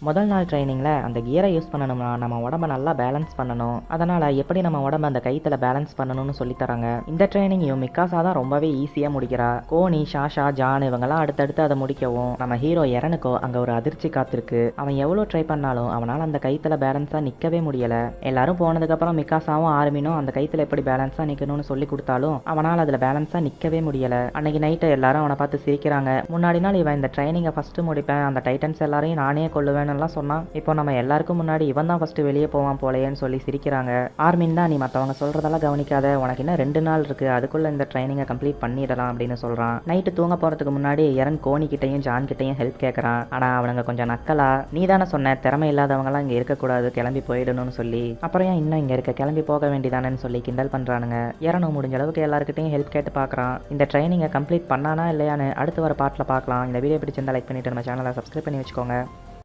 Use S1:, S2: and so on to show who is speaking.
S1: முதல் நாள் ட்ரைனிங்ல அந்த கியரை யூஸ் பண்ணணும்னா நம்ம உடம்ப நல்லா பேலன்ஸ் பண்ணணும். அதனால எப்படி நம்ம உடம்ப அந்த கைத்துல பேலன்ஸ் பண்ணணும்னு சொல்லி தராங்க. இந்த ட்ரைனிங்கையும் மிக்காசா தான் ரொம்பவே ஈஸியா முடிக்கிறா. கோனி, ஷாஷா, ஜான் இவங்கெல்லாம் அடுத்தடுத்து அதை முடிக்கவும் நம்ம ஹீரோ எரனுக்கோ அங்க ஒரு அதிர்ச்சி காத்திருக்கு. அவன் எவ்வளவு ட்ரை பண்ணாலும் அவனால அந்த கைத்துல பேலன்ஸா நிக்கவே முடியல. எல்லாரும் போனதுக்கு அப்புறம் மிக்காசாவும் ஆர்மினும் அந்த கைத்துல எப்படி பேலன்ஸா நிக்கணும்னு சொல்லி கொடுத்தாலும் அவனால அதுல பேலன்ஸா நிக்கவே முடியல. அன்னைக்கு நைட்டு எல்லாரும் அவனை பார்த்து சிரிக்கிறாங்க. முன்னாடி நாள் இவன் இந்த ட்ரைனிங்கை ஃபர்ஸ்ட் முடிப்பேன், அந்த டைட்டன்ஸ் எல்லாரையும் நானே கொள்ளுவேன்னு எல்லாம் சொன்னான். இப்போ நம்ம எல்லாருக்கும் முன்னாடி இவன் தான் ஃபர்ஸ்ட் வெளியே போவான் போலையேன்னு சொல்லி சிரிக்கிறாங்க. ஆர்மின் தான், நீ மற்றவங்க சொல்றதெல்லாம் கவனிக்காத, உனக்கு இன்னும் 2 நாள் இருக்கு, அதுக்குள்ள இந்த ட்ரைனிங்கை கம்ப்ளீட் பண்ணிடலாம் அப்படின்னு சொல்றான். நைட்டு தூங்க போறதுக்கு முன்னாடி எரன் கோனி கிட்டையும் ஜான் கிட்டையும் ஹெல்ப் கேட்கறான். ஆனா அவனுங்க கொஞ்சம் நக்கலா, நீ தானே சொன்ன திறமை இல்லாதவங்கலாம் இங்க இருக்கக்கூடாது, கிளம்பி போயிடணும்னு சொல்லி, அப்புறம் ஏன் இன்னும் இங்க இருக்க, கிளம்பி போக வேண்டியதானேன்னு சொல்லி கிண்டல் பண்றானுங்க. எரனும் முடிஞ்ச அளவுக்கு எல்லாருக்கிட்டையும் ஹெல்ப் கேட்டு பார்க்கறான். இந்த ட்ரைனிங்கை கம்ப்ளீட் பண்ணானா இல்லையான்னு அடுத்து வர பார்ட்ல பார்க்கலாம். இந்த வீடியோ பிடிச்சிருந்தா லைக் பண்ணிட்டு நம்ம சேனலை சப்ஸ்கிரைப் பண்ணி வச்சுக்கோங்க.